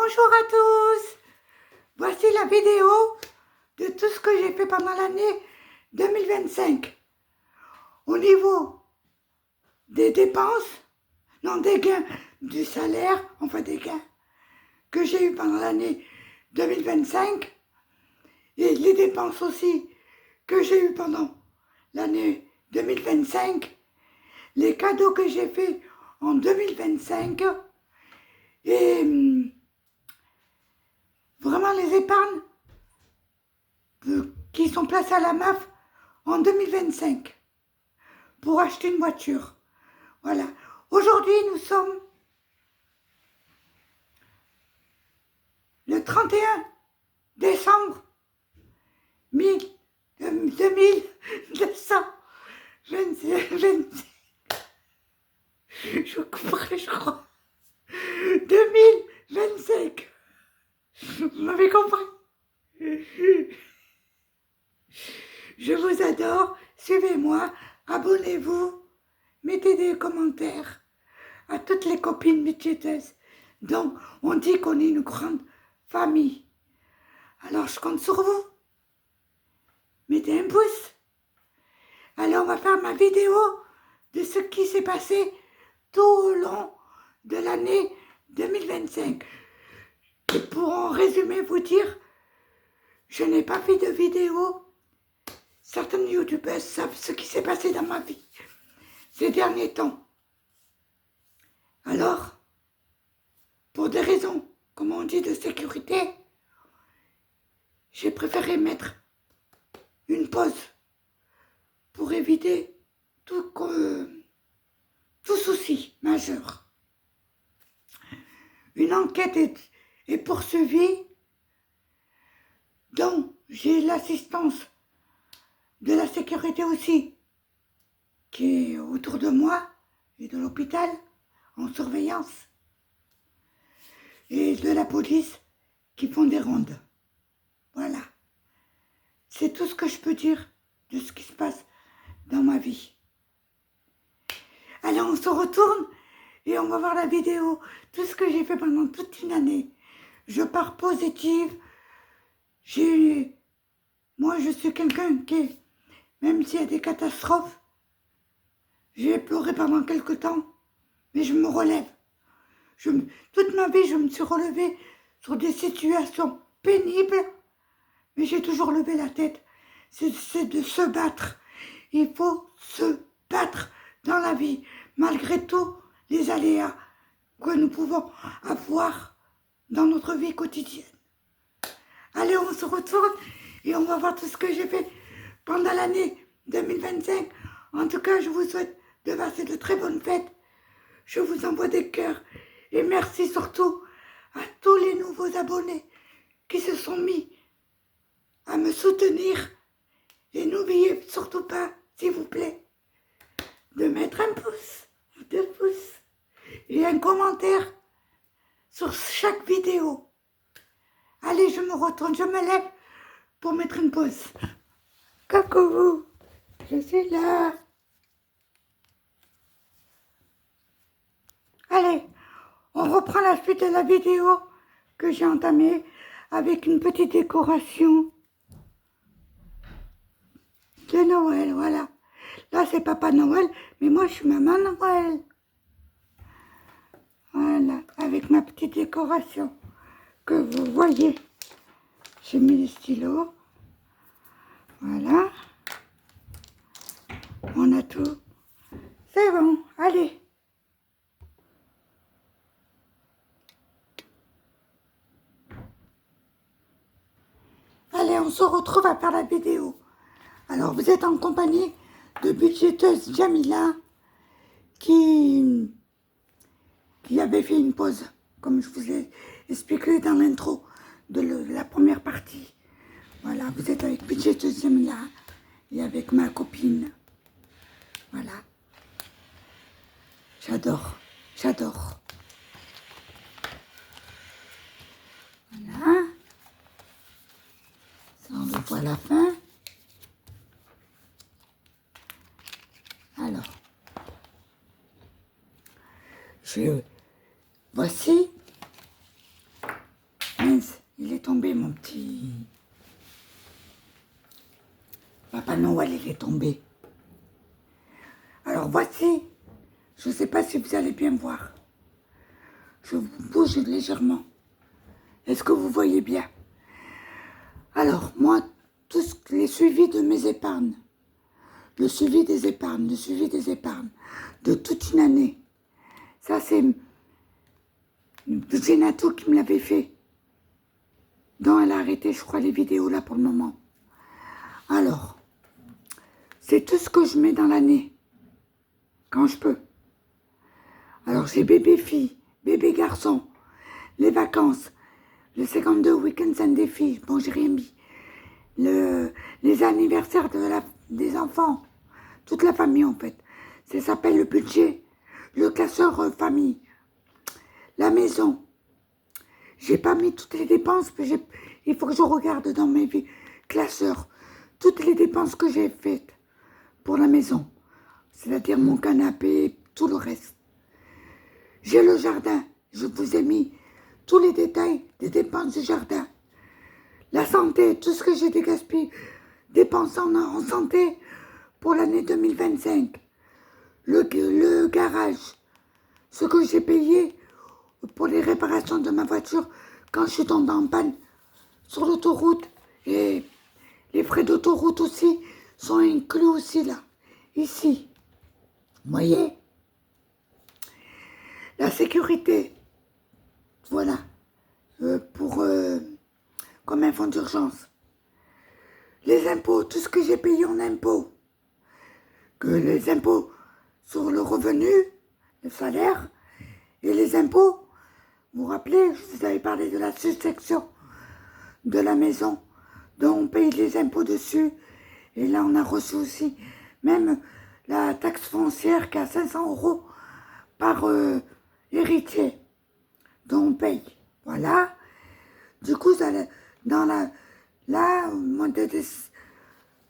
Bonjour à tous. Voici la vidéo de tout ce que j'ai fait pendant l'année 2025. Au niveau des dépenses, non des gains du salaire, enfin des gains que j'ai eu pendant l'année 2025 et les dépenses aussi que j'ai eu pendant l'année 2025, les cadeaux que j'ai fait en 2025 et vraiment les épargnes qui sont placées à la MAF en 2025 pour acheter une voiture. Voilà. Aujourd'hui, nous sommes le 31 décembre 2226. Je couperai, je crois. 2025. Vous m'avez compris? Je vous adore. Suivez-moi. Abonnez-vous. Mettez des commentaires à toutes les copines budgéteuses. Donc, on dit qu'on est une grande famille. Alors, je compte sur vous. Mettez un pouce. Alors, on va faire ma vidéo de ce qui s'est passé tout au long de l'année 2025. Et pour en résumer, vous dire, je n'ai pas fait de vidéo. Certaines youtubeuses savent ce qui s'est passé dans ma vie ces derniers temps. Alors, pour des raisons, comme on dit, de sécurité, j'ai préféré mettre une pause pour éviter tout souci majeur. Une enquête est poursuivie, dont j'ai l'assistance de la sécurité aussi, qui est autour de moi et de l'hôpital en surveillance, et de la police qui font des rondes. Voilà. C'est tout ce que je peux dire de ce qui se passe dans ma vie. Allez, on se retourne et on va voir la vidéo. Tout ce que j'ai fait pendant toute une année. Je pars positive. Moi, je suis quelqu'un qui, même s'il y a des catastrophes, j'ai pleuré pendant quelque temps, mais je me relève. Toute ma vie, je me suis relevée sur des situations pénibles, mais j'ai toujours levé la tête. C'est de se battre. Il faut se battre dans la vie, malgré tous les aléas que nous pouvons avoir dans notre vie quotidienne. Allez, on se retourne et on va voir tout ce que j'ai fait pendant l'année 2025. En tout cas, je vous souhaite de passer de très bonnes fêtes. Je vous envoie des cœurs et merci surtout à tous les nouveaux abonnés qui se sont mis à me soutenir. Et n'oubliez surtout pas, s'il vous plaît, de mettre un pouce, 2 pouces et un commentaire sur chaque vidéo. Allez, je me retourne, je me lève pour mettre une pause. Coucou, je suis là. Allez, on reprend la suite de la vidéo que j'ai entamée avec une petite décoration de Noël, voilà. Là, c'est Papa Noël, mais moi, je suis Maman Noël. Voilà, avec ma petite décoration que vous voyez. J'ai mis les stylos. Voilà. On a tout. C'est bon, allez. Allez, on se retrouve à faire la vidéo. Alors, vous êtes en compagnie de budgéteuse Jamila qui avait fait une pause, comme je vous ai expliqué dans l'intro de la première partie. Voilà, vous êtes avec budgéteuse Jamila et avec ma copine. Voilà. J'adore, j'adore. Voilà. Ça, on le voit à la fin. Alors, voici mince, il est tombé mon petit... Papa Noël, il est tombé. Alors voici, je ne sais pas si vous allez bien voir. Je vous bouge légèrement. Est-ce que vous voyez bien? Alors, moi, tous les suivis de mes épargnes, le suivi des épargnes, de toute une année, ça c'est Zénatou qui me l'avait fait. Donc elle a arrêté, je crois, les vidéos là pour le moment. Alors, c'est tout ce que je mets dans l'année, quand je peux. Alors j'ai bébé fille, bébé garçon, les vacances, le 52 week-ends and des filles, bon j'ai rien mis, les anniversaires des enfants, toute la famille en fait. Ça s'appelle le budget, le classeur famille, la maison. J'ai pas mis toutes les dépenses, mais il faut que je regarde dans mes classeurs toutes les dépenses que j'ai faites pour la maison, c'est-à-dire mon canapé, tout le reste. J'ai le jardin, je vous ai mis tous les détails des dépenses du jardin. La santé, tout ce que j'ai dépensé en santé pour l'année 2025. Le garage, ce que j'ai payé pour les réparations de ma voiture quand je suis tombée en panne sur l'autoroute. Et les frais d'autoroute aussi sont inclus aussi là, ici. Vous voyez? La sécurité, voilà, comme un fonds d'urgence. Les impôts, tout ce que j'ai payé en impôts. Que les impôts sur le revenu, le salaire, et les impôts, vous vous rappelez, je vous avais parlé de la succession de la maison, dont on paye les impôts dessus, et là on a reçu aussi même la taxe foncière qui est à 500 € par héritier, dont on paye. Voilà. Du coup, là,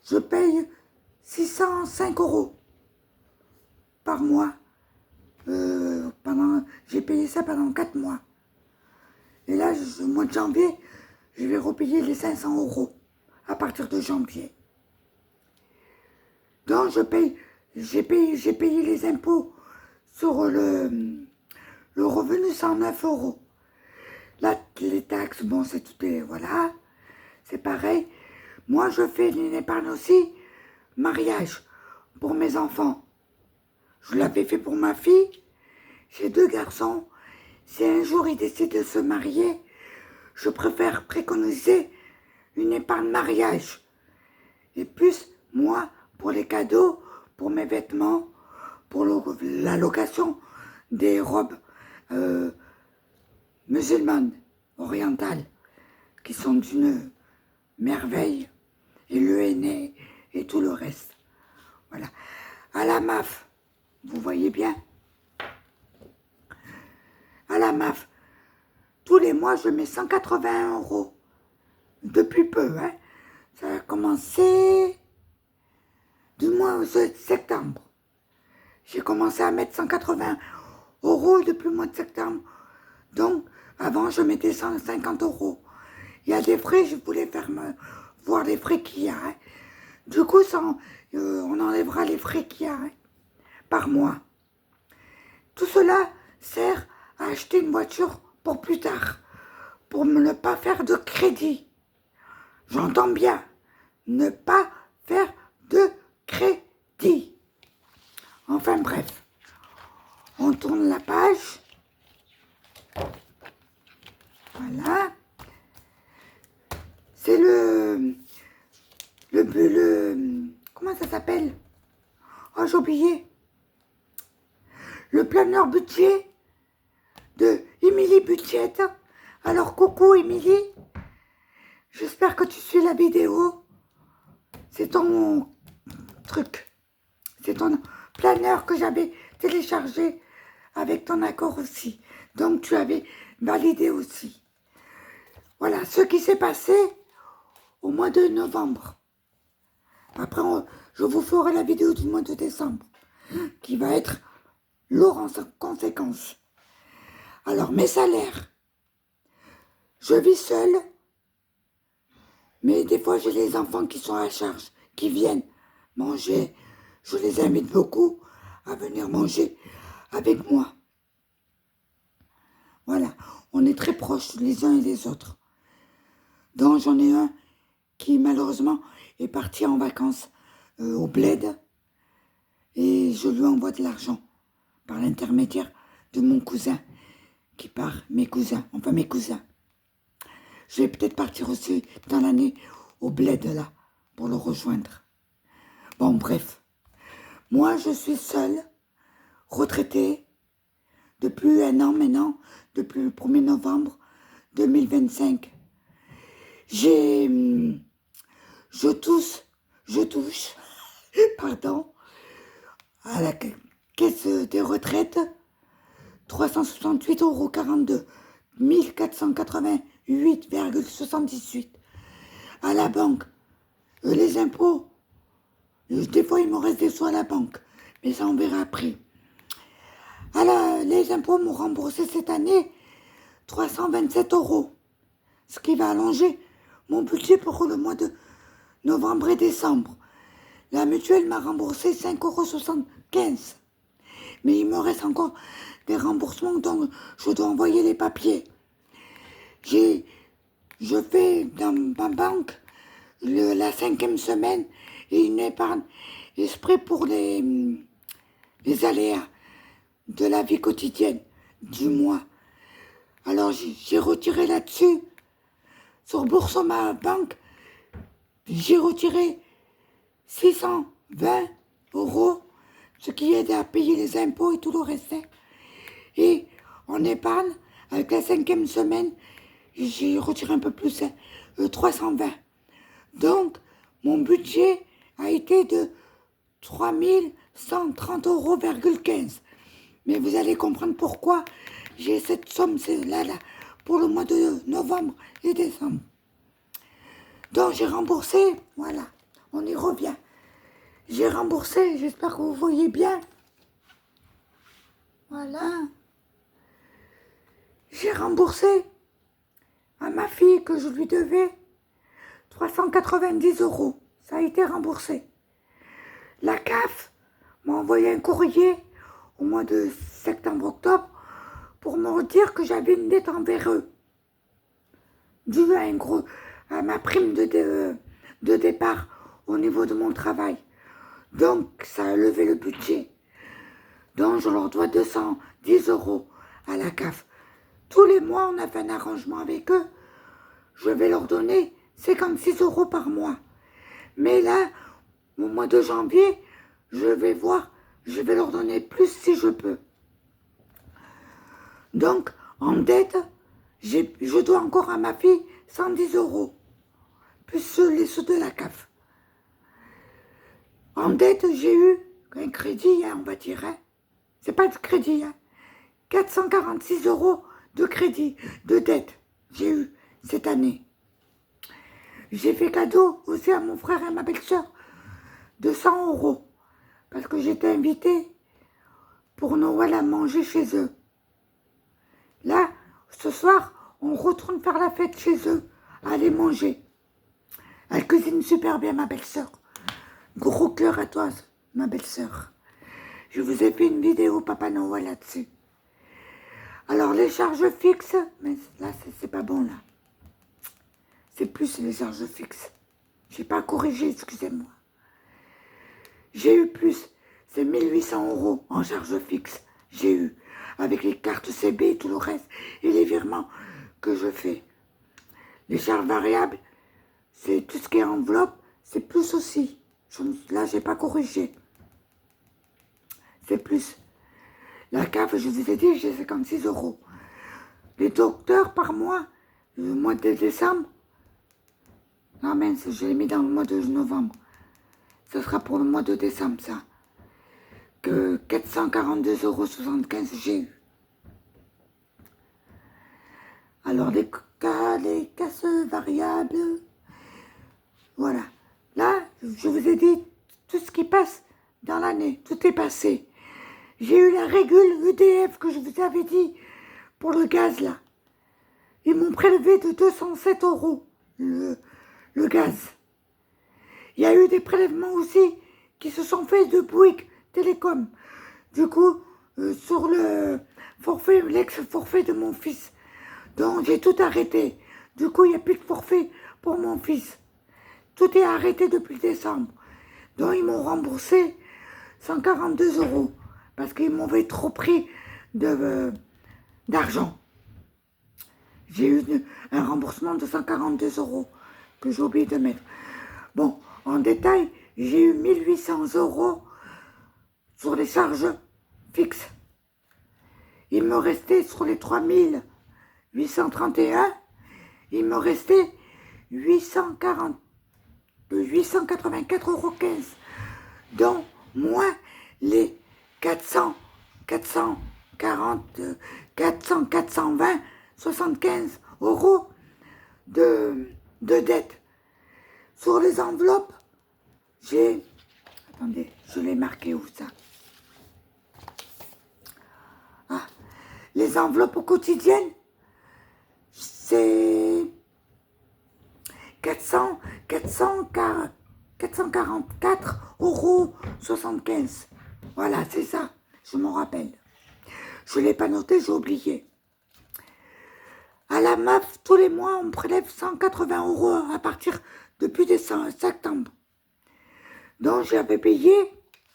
je paye 605 € par mois. J'ai payé ça pendant 4 mois. Et là, au mois de janvier, je vais repayer les 500 € à partir de janvier. Donc, j'ai payé les impôts sur le revenu 109 €. Là, les taxes, bon, c'est tout, voilà, c'est pareil. Moi, je fais une épargne aussi, mariage, pour mes enfants. Je l'avais fait pour ma fille, j'ai 2 garçons. Si un jour ils décident de se marier, je préfère préconiser une épargne mariage. Et plus, moi, pour les cadeaux, pour mes vêtements, pour la location des robes musulmanes, orientales, qui sont d'une merveille, et le henné et tout le reste. Voilà. À la MAF, vous voyez bien, à la MAF, tous les mois, je mets 181 € depuis peu. Hein. Ça a commencé du mois de septembre. J'ai commencé à mettre 180 € depuis le mois de septembre. Donc, avant, je mettais 150 €. Il y a des frais, je voulais voir les frais qu'il y a. Hein. Du coup, on enlèvera les frais qu'il y a par mois. Tout cela sert à acheter une voiture pour plus tard, pour ne pas faire de crédit. J'entends bien, ne pas faire de crédit. Enfin bref, on tourne la page. Voilà. C'est comment ça s'appelle? Oh, j'ai oublié. Le planeur budget de Émilie Budgette. Alors, coucou Émilie. J'espère que tu suis la vidéo. C'est ton truc. C'est ton planeur que j'avais téléchargé avec ton accord aussi. Donc, tu avais validé aussi. Voilà ce qui s'est passé au mois de novembre. Après, je vous ferai la vidéo du mois de décembre, qui va être lourd en conséquence. Alors, mes salaires. Je vis seule, mais des fois j'ai les enfants qui sont à charge, qui viennent manger. Je les invite beaucoup à venir manger avec moi. Voilà, on est très proches les uns et les autres. Donc j'en ai un qui malheureusement est parti en vacances au bled et je lui envoie de l'argent par l'intermédiaire de mon cousin qui part, mes cousins. Je vais peut-être partir aussi dans l'année au bled là pour le rejoindre. Bon bref, moi je suis seule, retraitée depuis un an maintenant, depuis le 1er novembre 2025. Je touche, pardon, à la caisse des retraites 368,42 €, 1488,78 €. À la banque, les impôts, des fois il me reste des sous à la banque, mais ça on verra après. Les impôts m'ont remboursé cette année 327 €, ce qui va allonger mon budget pour le mois de novembre et décembre. La mutuelle m'a remboursé 5,75 €. Mais il me reste encore des remboursements dont je dois envoyer les papiers. Je fais dans ma banque la 5e semaine et une épargne exprès pour les aléas de la vie quotidienne du mois. Alors j'ai retiré là-dessus, sur Boursorama Banque, j'ai retiré 620 €, ce qui aide à payer les impôts et tout le reste. Et en épargne, avec la 5e semaine, j'ai retiré un peu plus, 320. Donc, mon budget a été de 3130,15 €. Mais vous allez comprendre pourquoi j'ai cette somme-là pour le mois de novembre et décembre. Donc, j'ai remboursé, voilà, on y revient. J'ai remboursé, j'espère que vous voyez bien. Voilà. J'ai remboursé à ma fille que je lui devais 390 €. Ça a été remboursé. La CAF m'a envoyé un courrier au mois de septembre-octobre pour me dire que j'avais une dette envers eux, due à ma prime de départ au niveau de mon travail. Donc, ça a levé le budget. Donc, je leur dois 210 € à la CAF. Tous les mois, on a fait un arrangement avec eux. Je vais leur donner 56 € par mois. Mais là, au mois de janvier, je vais leur donner plus si je peux. Donc, en dette, je dois encore à ma fille 110 €, plus les sous de la CAF. En dette, j'ai eu un crédit, on va dire. C'est pas de crédit, 446 € de crédit, de dette, j'ai eu cette année. J'ai fait cadeau aussi à mon frère et à ma belle-sœur de 100 €, parce que j'étais invitée pour Noël à manger chez eux. Là, ce soir, on retourne faire la fête chez eux, à aller manger. Elle cuisine super bien, ma belle-sœur. Gros cœur à toi, ma belle-sœur. Je vous ai fait une vidéo Papa Noël là-dessus. Alors, les charges fixes, mais là, c'est pas bon, là. C'est plus les charges fixes. J'ai pas corrigé, excusez-moi. J'ai eu plus, c'est 1800 € en charges fixes. J'ai eu, avec les cartes CB et tout le reste, et les virements que je fais. Les charges variables, c'est tout ce qui est enveloppe, c'est plus aussi. Là, j'ai pas corrigé. C'est plus. La CAF, je vous ai dit, j'ai 56 €. Les docteurs par mois, le mois de décembre, non mince, je l'ai mis dans le mois de novembre. Ce sera pour le mois de décembre, ça. Que 442,75 € j'ai eu. Alors, les casses variables, voilà. Là, je vous ai dit tout ce qui passe dans l'année. Tout est passé. J'ai eu la régule EDF que je vous avais dit pour le gaz, là. ils m'ont prélevé de 207 € le gaz. Il y a eu des prélèvements aussi qui se sont faits de Bouygues Télécom. Du coup, sur le forfait, l'ex-forfait de mon fils. Donc j'ai tout arrêté. Du coup, il n'y a plus de forfait pour mon fils. Tout est arrêté depuis décembre. Donc ils m'ont remboursé 142 € parce qu'ils m'avaient trop pris d'argent. J'ai eu un remboursement de 142 € que j'ai oublié de mettre. Bon, en détail, j'ai eu 1800 € sur les charges fixes. Il me restait sur les 3831, il me restait 884,15 €, dont moins les 420, 75 € de dette. Sur les enveloppes, j'ai... Attendez, je l'ai marqué où ça? Ah, les enveloppes quotidiennes, c'est 444,75 €. Voilà, c'est ça, je m'en rappelle. Je ne l'ai pas noté, j'ai oublié. À la MAF, tous les mois, on me prélève 180 € à partir depuis septembre. Donc, j'avais payé,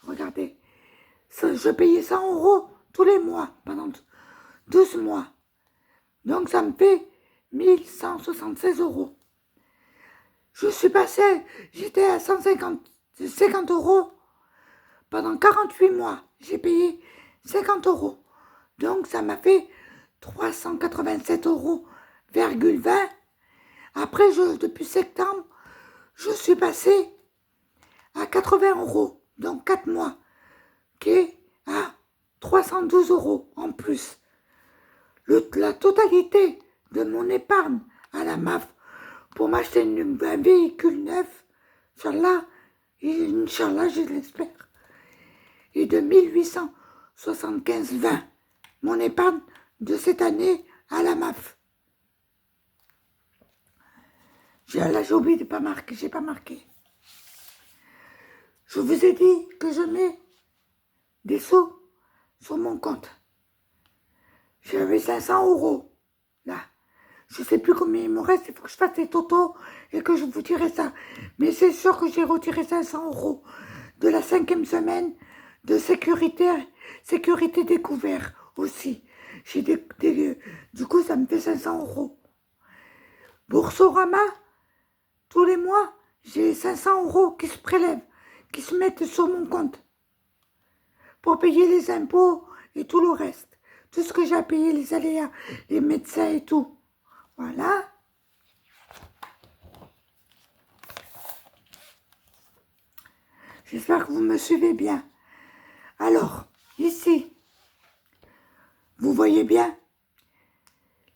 regardez, je payais 100 € tous les mois, pendant 12 mois. Donc, ça me fait 1176 €. Je suis passée, j'étais à 50 € pendant 48 mois. J'ai payé 50 €. Donc, ça m'a fait 387,20 €. Après, depuis septembre, je suis passée à 80 €, donc 4 mois, qui est à 312 € en plus. La totalité de mon épargne à la MAF pour m'acheter un véhicule neuf, Inch'Allah, je l'espère, est de 1875,20 €. Mon épargne de cette année à la MAF. Là, j'ai oublié de pas marquer, j'ai pas marqué. Je vous ai dit que je mets des sous sur mon compte. J'avais 500 € là. Je ne sais plus combien il me reste, il faut que je fasse des totos et que je vous dirai ça. Mais c'est sûr que j'ai retiré 500 € de la 5e semaine de sécurité découvert aussi. Du coup, ça me fait 500 €. Boursorama, tous les mois, j'ai 500 € qui se prélèvent, qui se mettent sur mon compte pour payer les impôts et tout le reste. Tout ce que j'ai à payer, les aléas, les médecins et tout. Voilà. J'espère que vous me suivez bien. Alors, ici, vous voyez bien,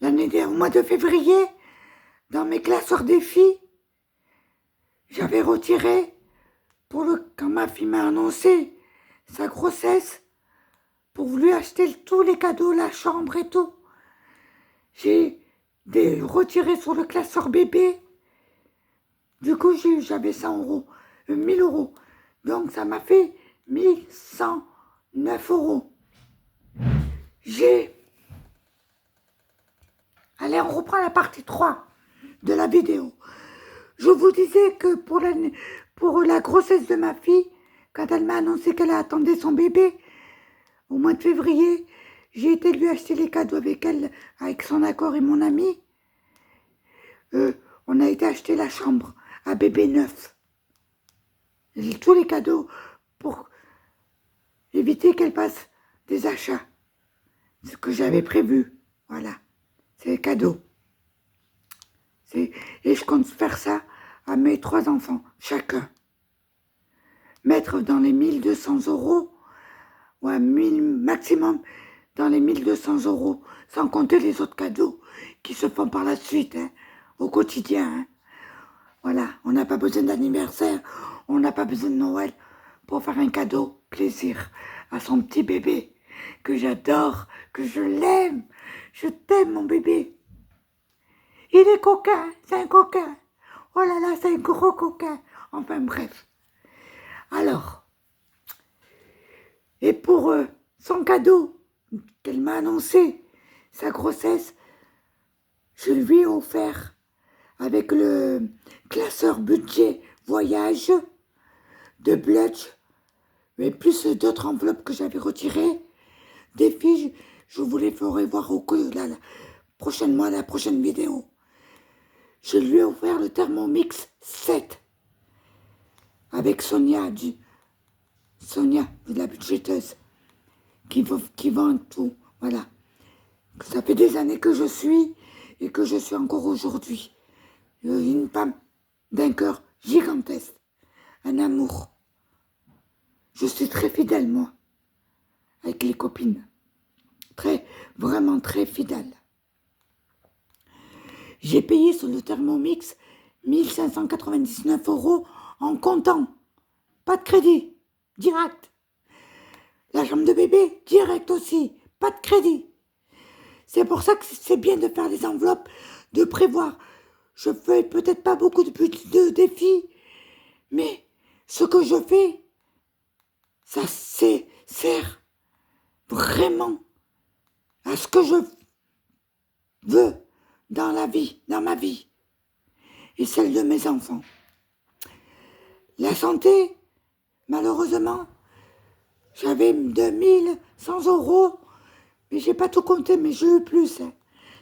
au mois de février, dans mes classeurs des filles, j'avais retiré, quand ma fille m'a annoncé sa grossesse, pour lui acheter tous les cadeaux, la chambre et tout. J'ai retiré sur le classeur bébé. Du coup, j'avais 100 €, 1000 €. Donc, ça m'a fait 1109 €. Allez, on reprend la partie 3 de la vidéo. Je vous disais que pour la grossesse de ma fille, quand elle m'a annoncé qu'elle attendait son bébé, au mois de février, j'ai été lui acheter les cadeaux avec elle, avec son accord et mon ami. On a été acheter la chambre à bébé neuf. Tous les cadeaux pour éviter qu'elle fasse des achats. Ce que j'avais prévu. Voilà. C'est les cadeaux. Et je compte faire ça à mes 3 enfants, chacun. Mettre dans les 1200 €, ou un maximum dans les 1200 €, sans compter les autres cadeaux qui se font par la suite, hein, au quotidien. Hein. Voilà, on n'a pas besoin d'anniversaire, on n'a pas besoin de Noël pour faire un cadeau plaisir à son petit bébé, que j'adore, que je l'aime. Je t'aime, mon bébé. Il est coquin, c'est un coquin. Oh là là, c'est un gros coquin. Enfin bref. Alors, et pour son cadeau qu'elle m'a annoncé, sa grossesse, je lui ai offert avec le classeur budget voyage de Bludge, mais plus d'autres enveloppes que j'avais retirées. Des filles, je vous les ferai voir prochainement à la prochaine vidéo. Je lui ai offert le Thermomix 7 avec Sonia, la budgéteuse, qui vend tout. Voilà. Ça fait des années que je suis et que je suis encore aujourd'hui. Une femme d'un cœur gigantesque, un amour. Je suis très fidèle, moi, avec les copines. Vraiment très fidèle. J'ai payé sur le Thermomix 1599 € en comptant. Pas de crédit, direct. La chambre de bébé, direct aussi, pas de crédit. C'est pour ça que c'est bien de faire des enveloppes, de prévoir. Je fais peut-être pas beaucoup de défis, mais ce que je fais, ça sert vraiment à ce que je veux dans ma vie et celle de mes enfants. La santé, malheureusement, j'avais 2100 €, mais j'ai pas tout compté, mais j'ai eu plus, hein,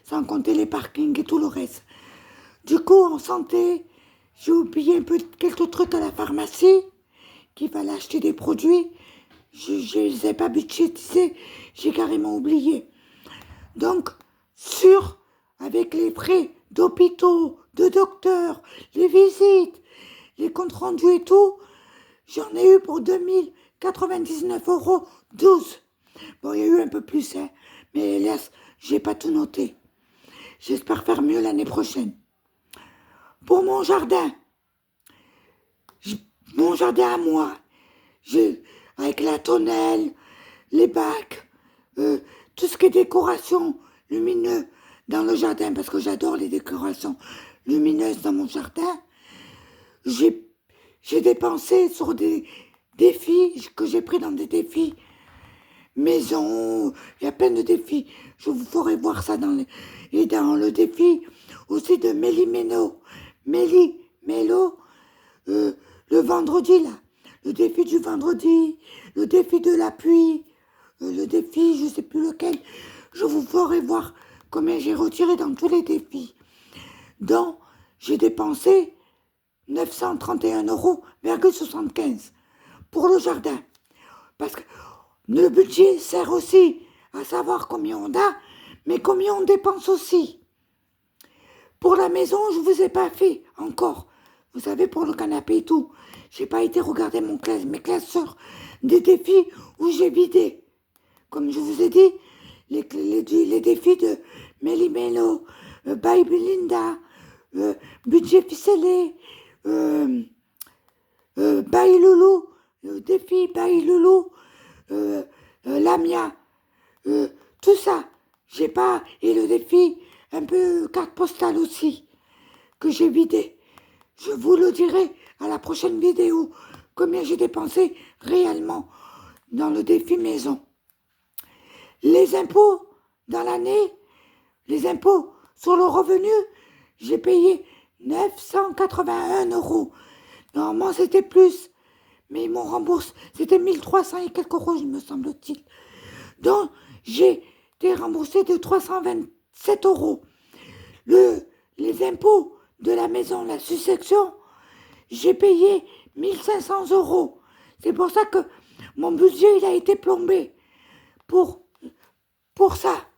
sans compter les parkings et tout le reste. Du coup, en santé, j'ai oublié quelques trucs à la pharmacie, qu'il fallait acheter des produits. Je les ai pas budgétisés, j'ai carrément oublié. Donc, avec les frais d'hôpitaux, de docteurs, les visites, les comptes rendus et tout, j'en ai eu pour 2099 € 12. Bon, il y a eu un peu plus, hein, mais hélas, j'ai pas tout noté. J'espère faire mieux l'année prochaine. Pour mon jardin à moi, avec la tonnelle, les bacs, tout ce qui est décoration lumineuse dans le jardin, parce que j'adore les décorations lumineuses dans mon jardin. J'ai dépensé sur des défis que j'ai pris dans des défis maison, il y a plein de défis. Je vous ferai voir ça dans le défi aussi de Méli Mélo, le vendredi là, le défi du vendredi, le défi de la pluie, le défi, je sais plus lequel. Je vous ferai voir combien j'ai retiré dans tous les défis. Donc, j'ai dépensé 931,75 € pour le jardin. Parce que le budget sert aussi à savoir combien on a, mais combien on dépense aussi. Pour la maison, je ne vous ai pas fait encore. Vous savez, pour le canapé et tout, j'ai pas été regarder mes classeurs des défis où j'ai vidé. Comme je vous ai dit, les défis de Méli Mélo, By Belinda, budget ficelé, By Loulou, défi By Loulou, Lamia, tout ça. J'ai pas, et le défi un peu carte postale aussi, que j'ai vidé. Je vous le dirai à la prochaine vidéo, combien j'ai dépensé réellement dans le défi maison. Les impôts dans l'année, les impôts sur le revenu, j'ai payé 981 €. Normalement, c'était plus, mais ils m'ont remboursé. C'était 1300 et quelques euros, me semble-t-il. Donc, j'ai été remboursé de 327 €. Les impôts de la maison, la succession, j'ai payé 1500 €. C'est pour ça que mon budget, il a été plombé pour ça.